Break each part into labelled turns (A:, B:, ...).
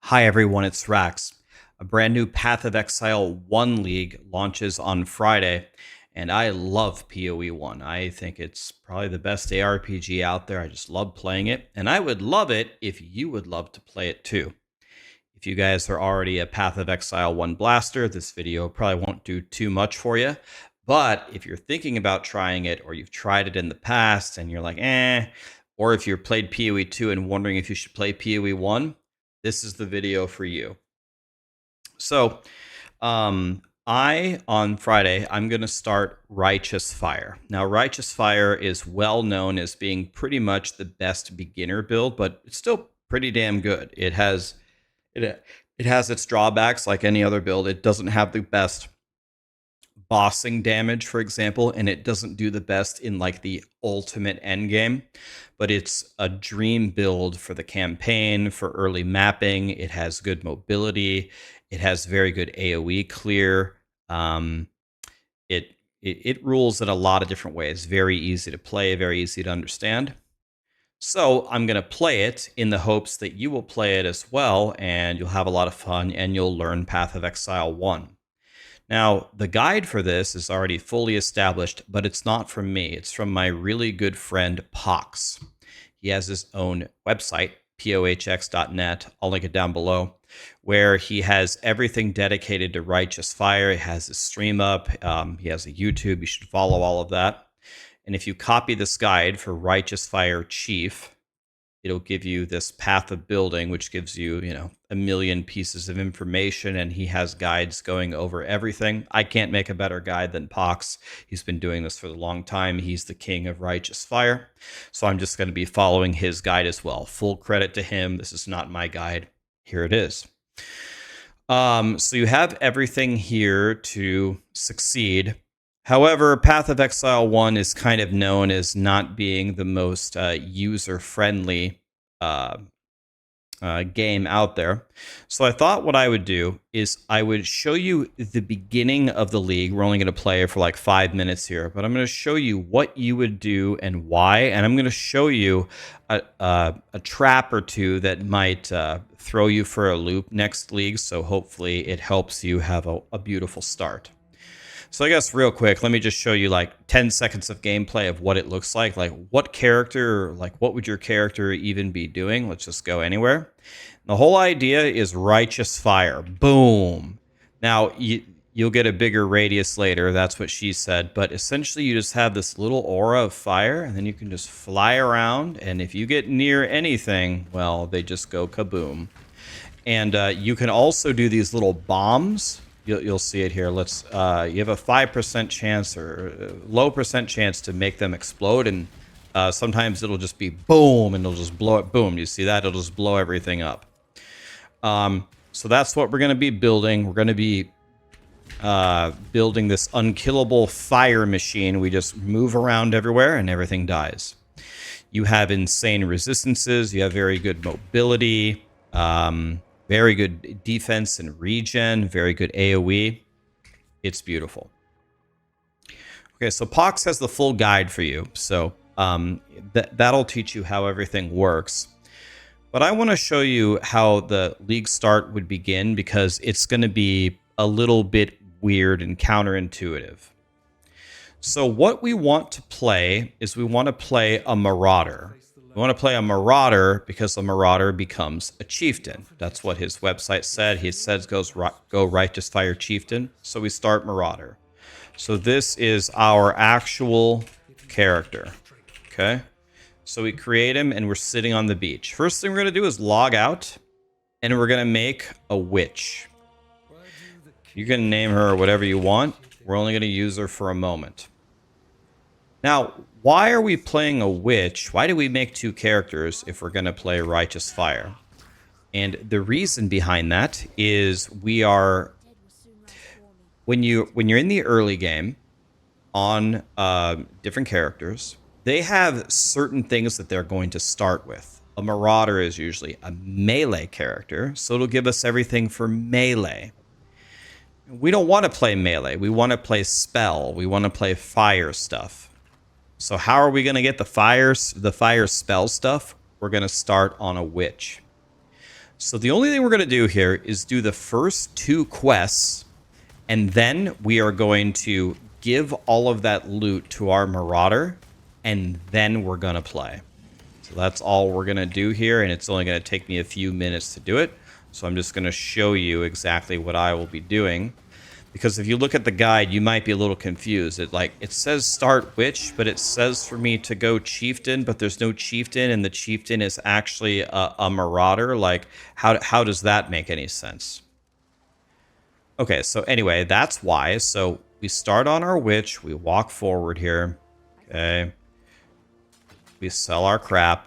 A: Hi everyone, it's Rax. A brand new Path of Exile 1 League launches on Friday, and I love PoE 1. I think it's probably the best ARPG out there. I just love playing it, and I would love it if you would love to play it too. If you guys are already a Path of Exile 1 blaster, this video probably won't do too much for you. But if you're thinking about trying it, or you've tried it in the past and you're like, or if you've played PoE 2 and wondering if you should play PoE 1, this is the video for you. So, on Friday, I'm going to start Righteous Fire. Now, Righteous Fire is well known as being pretty much the best beginner build, but it's still pretty damn good. It has its drawbacks like any other build. It doesn't have the best bossing damage, for example, and it doesn't do the best in like the ultimate end game, but it's a dream build for the campaign, for early mapping. It has good mobility. It has very good AoE clear. It rules in a lot of different ways. Very easy to play, very easy to understand. So I'm going to play it in the hopes that you will play it as well, and you'll have a lot of fun, and you'll learn Path of Exile 1. Now, the guide for this is already fully established, but it's not from me. It's from my really good friend, Pox. He has his own website, pohx.net. I'll link it down below, where he has everything dedicated to Righteous Fire. He has his stream up. He has a YouTube. You should follow all of that. And if you copy this guide for Righteous Fire Chief, it'll give you this path of building, which gives you, a million pieces of information, and he has guides going over everything. I can't make a better guide than Pox. He's been doing this for a long time. He's the king of Righteous Fire. So I'm just going to be following his guide as well. Full credit to him. This is not my guide. Here it is. So you have everything here to succeed. However, Path of Exile 1 is kind of known as not being the most user-friendly game out there. So I thought what I would do is I would show you the beginning of the league. We're only going to play for like 5 minutes here, but I'm going to show you what you would do and why, and I'm going to show you a trap or two that might throw you for a loop next league, so hopefully it helps you have a beautiful start. So I guess real quick, let me just show you like 10 seconds of gameplay of what it looks like. Like what character, like what would your character even be doing? Let's just go anywhere. The whole idea is Righteous Fire. Boom. Now, you'll get a bigger radius later. That's what she said. But essentially, you just have this little aura of fire, and then you can just fly around. And if you get near anything, well, they just go kaboom. And you can also do these little bombs. You'll see it here. You have a 5% chance or low percent chance to make them explode, and sometimes it'll just be boom, and it'll just blow it. Boom, you see that? It'll just blow everything up. So that's what we're going to be building. We're going to be building this unkillable fire machine. We just move around everywhere, and everything dies. You have insane resistances. You have very good mobility. Very good defense and regen, very good AoE. It's beautiful. Okay, so Pox has the full guide for you, so that'll teach you how everything works. But I want to show you how the league start would begin, because it's going to be a little bit weird and counterintuitive. So what we want to play is we want to play a Marauder. We want to play a Marauder because a Marauder becomes a Chieftain. That's what his website said. He says go Righteous Fire Chieftain. So we start Marauder. So this is our actual character. Okay. So we create him, and we're sitting on the beach. First thing we're going to do is log out, and we're going to make a witch. You can name her whatever you want. We're only going to use her for a moment. Now, why are we playing a witch? Why do we make two characters if we're going to play Righteous Fire? And the reason behind that is when you're in the early game on different characters, they have certain things that they're going to start with. A Marauder is usually a melee character, so it'll give us everything for melee. We don't want to play melee. We want to play spell. We want to play fire stuff. So how are we going to get the fire spell stuff? We're going to start on a witch. So the only thing we're going to do here is do the first 2 quests, and then we are going to give all of that loot to our Marauder, and then we're going to play. So that's all we're going to do here, and it's only going to take me a few minutes to do it. So I'm just going to show you exactly what I will be doing. Because if you look at the guide, you might be a little confused. It says start witch, but it says for me to go chieftain, but there's no chieftain, and the chieftain is actually a marauder. Like, how does that make any sense? Okay, so anyway, that's why. So we start on our witch, we walk forward here. Okay. We sell our crap.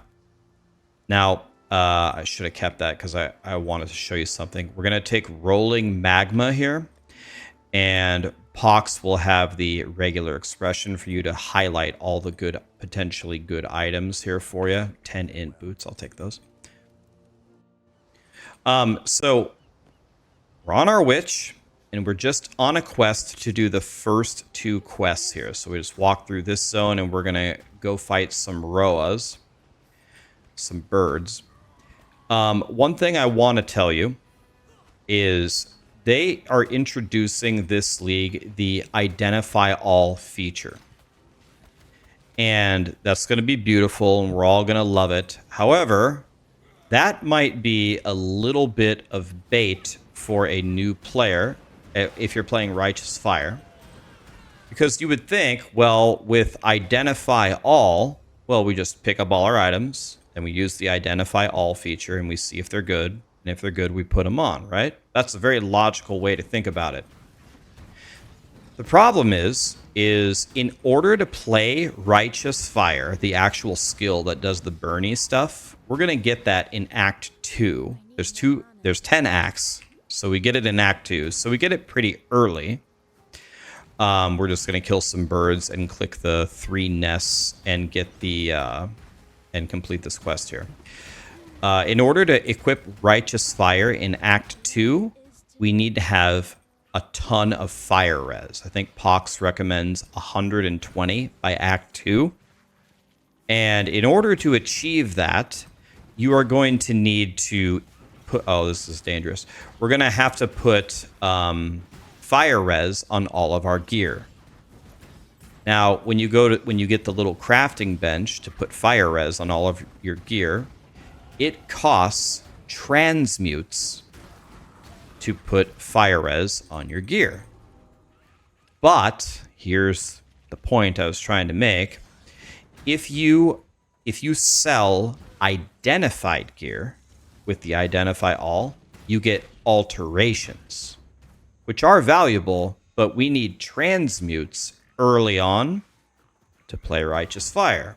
A: Now, I should have kept that because I wanted to show you something. We're going to take rolling magma here. And Pox will have the regular expression for you to highlight all the good, potentially good items here for you. 10 int boots, I'll take those. So we're on our witch, and we're just on a quest to do the first 2 quests here. So we just walk through this zone, and we're gonna go fight some Roas, some birds. One thing I want to tell you is they are introducing this league the Identify All feature. And that's going to be beautiful, and we're all going to love it. However, that might be a little bit of bait for a new player if you're playing Righteous Fire. Because you would think, well, with Identify All, well, we just pick up all our items, and we use the Identify All feature, and we see if they're good. And if they're good, we put them on, right? That's a very logical way to think about it. The problem is in order to play Righteous Fire, the actual skill that does the Bernie stuff, we're going to get that in Act 2. There's 10 acts, so we get it in Act 2. So we get it pretty early. We're just going to kill some birds and click the 3 nests and get the and complete this quest here. In order to equip Righteous Fire in Act 2, we need to have a ton of fire res. I think Pox recommends 120 by Act 2. And in order to achieve that, you are going to need to put... Oh, this is dangerous. We're going to have to put fire res on all of our gear. Now, when you get the little crafting bench to put fire res on all of your gear, it costs transmutes to put fire res on your gear. But here's the point I was trying to make. If you sell identified gear with the Identify All, you get alterations, which are valuable, but we need transmutes early on to play Righteous Fire.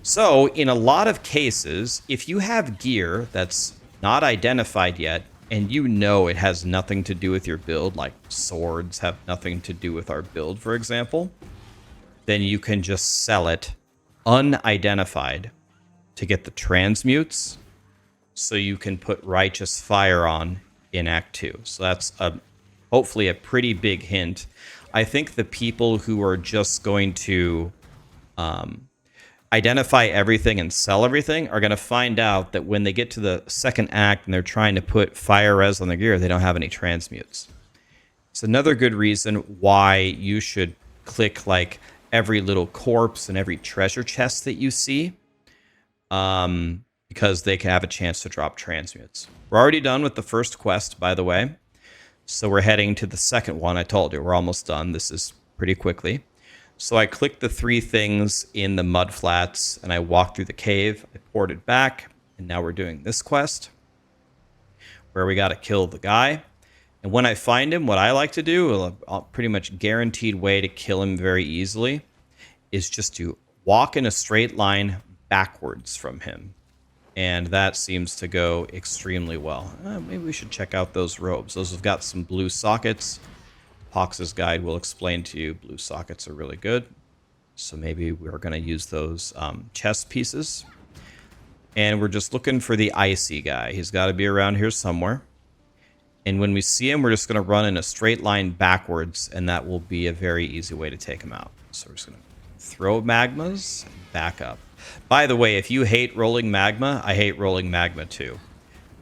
A: So, in a lot of cases, if you have gear that's not identified yet, and you know it has nothing to do with your build, like swords have nothing to do with our build, for example, then you can just sell it unidentified to get the transmutes, so you can put Righteous Fire on in Act 2. So that's hopefully a pretty big hint. I think the people who are just going to... identify everything and sell everything are going to find out that when they get to the second act and they're trying to put fire res on their gear, they don't have any transmutes. It's another good reason why you should click like every little corpse and every treasure chest that you see, because they can have a chance to drop transmutes. We're already done with the first quest, by the way. So we're heading to the second one. I told you, we're almost done. This is pretty quickly. So I clicked the 3 things in the mud flats, and I walked through the cave. I ported back, and now we're doing this quest, where we got to kill the guy. And when I find him, what I like to do, a pretty much guaranteed way to kill him very easily, is just to walk in a straight line backwards from him. And that seems to go extremely well. Maybe we should check out those robes. Those have got some blue sockets. Pox's guide will explain to you blue sockets are really good. So maybe we're going to use those chest pieces. And we're just looking for the icy guy. He's got to be around here somewhere. And when we see him, we're just going to run in a straight line backwards, and that will be a very easy way to take him out. So we're just going to throw magmas and back up. By the way, if you hate rolling magma, I hate rolling magma too.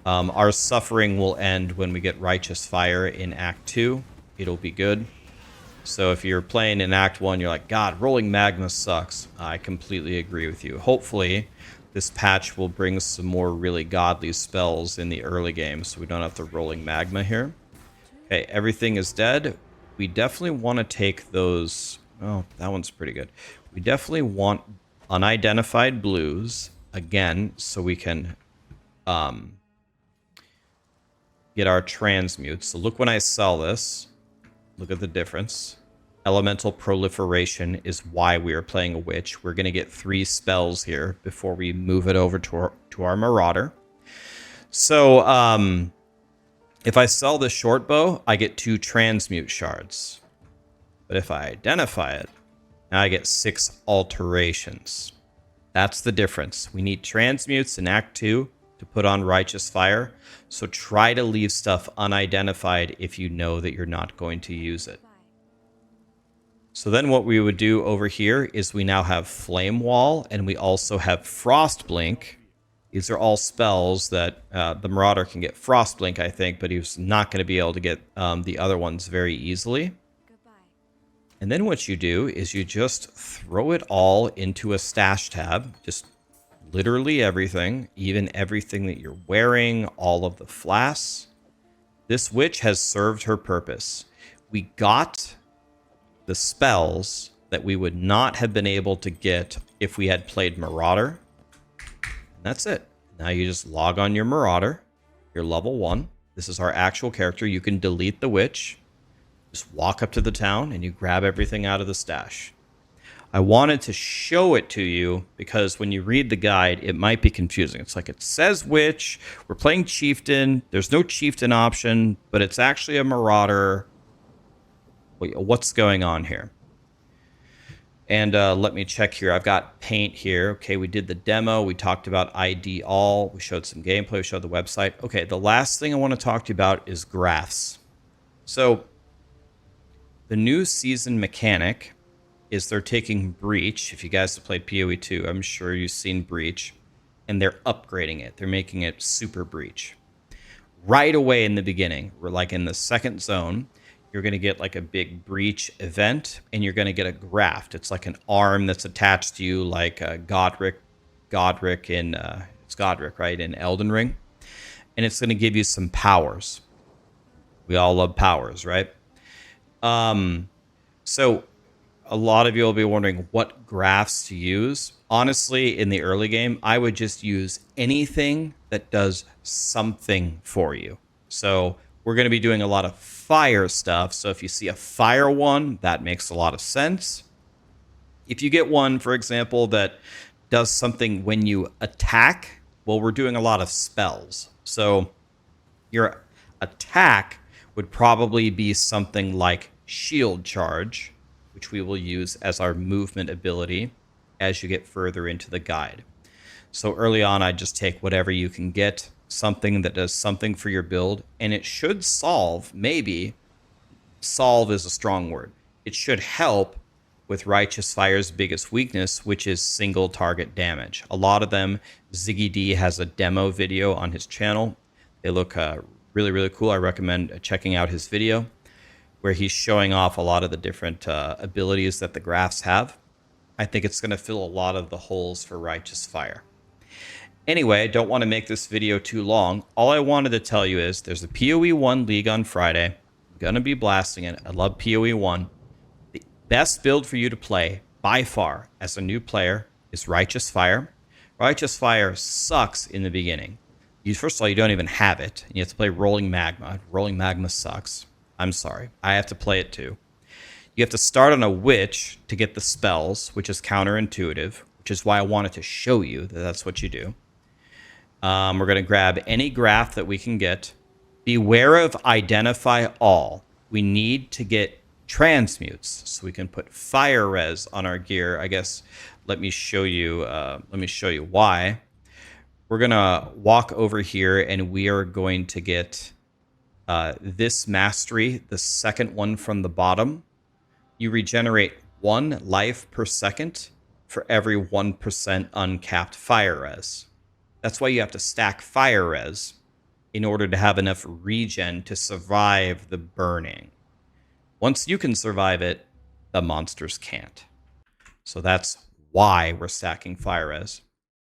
A: Our suffering will end when we get Righteous Fire in Act 2. It'll be good. So if you're playing in Act 1, you're like, God, Rolling Magma sucks. I completely agree with you. Hopefully, this patch will bring some more really godly spells in the early game, so we don't have to Rolling Magma here. Okay, everything is dead. We definitely want to take those... Oh, that one's pretty good. We definitely want unidentified blues, again, so we can get our transmutes. So look when I sell this. Look at the difference. Elemental proliferation is why we are playing a witch. We're going to get 3 spells here before we move it over to our marauder. So if I sell this short bow, I get 2 transmute shards. But if I identify it, now I get 6 alterations. That's the difference. We need transmutes in Act 2 to put on Righteous Fire. So try to leave stuff unidentified if you know that you're not going to use it. So then what we would do over here is we now have Flame Wall, and we also have Frost Blink. These are all spells that the Marauder can get Frost Blink, I think, but he's not going to be able to get the other ones very easily. And then what you do is you just throw it all into a stash tab, just literally everything, even everything that you're wearing, all of the flasks. This witch has served her purpose. We got the spells that we would not have been able to get if we had played Marauder. And that's it. Now you just log on your Marauder. You're level 1. This is our actual character. You can delete the witch. Just walk up to the town and you grab everything out of the stash. I wanted to show it to you because when you read the guide, it might be confusing. It's like it says witch, we're playing chieftain, there's no chieftain option, but it's actually a marauder. What's going on here? And let me check here. I've got paint here. Okay, we did the demo. We talked about ID all. We showed some gameplay. We showed the website. Okay, the last thing I want to talk to you about is Grafts. So the new season mechanic is they're taking Breach. If you guys have played POE2, I'm sure you've seen Breach. And they're upgrading it. They're making it Super Breach. Right away in the beginning, we're like in the second zone, you're going to get like a big Breach event, and you're going to get a Graft. It's like an arm that's attached to you like Godric in, it's Godric, right, in Elden Ring. And it's going to give you some powers. We all love powers, right? So a lot of you will be wondering what Grafts to use. Honestly, in the early game, I would just use anything that does something for you. So we're going to be doing a lot of fire stuff. So if you see a fire one, that makes a lot of sense. If you get one, for example, that does something when you attack, well, we're doing a lot of spells. So your attack would probably be something like Shield Charge, which we will use as our movement ability as you get further into the guide. So early on, I just take whatever you can get, something that does something for your build, and it should solve, maybe, solve is a strong word. It should help with Righteous Fire's biggest weakness, which is single target damage. A lot of them, Ziggy D has a demo video on his channel. They look really, really cool. I recommend checking out his video, where he's showing off a lot of the different abilities that the Grafts have. I think it's going to fill a lot of the holes for Righteous Fire. Anyway, I don't want to make this video too long. All I wanted to tell you is there's a POE1 League on Friday. I'm going to be blasting it. I love POE1. The best build for you to play, by far, as a new player, is Righteous Fire. Righteous Fire sucks in the beginning. First of all, you don't even have it. You have to play Rolling Magma. Rolling Magma sucks. I'm sorry. I have to play it too. You have to start on a witch to get the spells, which is counterintuitive, which is why I wanted to show you that that's what you do. We're going to grab any Graft that we can get. Beware of Identify All. We need to get transmutes so we can put fire res on our gear. I guess let me show you why. We're going to walk over here and we are going to get this mastery, the second one from the bottom. You regenerate 1 life per second for every 1% uncapped fire res. That's why you have to stack fire res in order to have enough regen to survive the burning. Once you can survive it, the monsters can't. So that's why we're stacking fire res.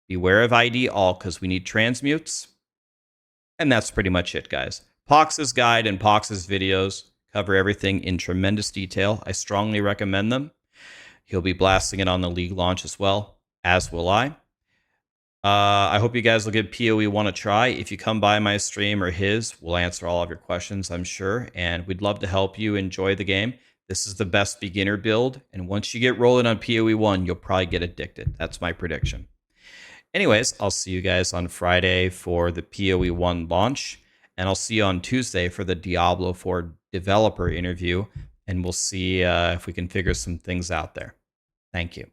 A: Beware of ID all because we need transmutes. And that's pretty much it, guys. Pox's guide and Pox's videos cover everything in tremendous detail. I strongly recommend them. He'll be blasting it on the league launch as well, as will I. I hope you guys will give POE1 a try. If you come by my stream or his, we'll answer all of your questions, I'm sure. And we'd love to help you enjoy the game. This is the best beginner build. And once you get rolling on POE1, you'll probably get addicted. That's my prediction. Anyways, I'll see you guys on Friday for the POE1 launch. And I'll see you on Tuesday for the Diablo 4 developer interview. And we'll see if we can figure some things out there. Thank you.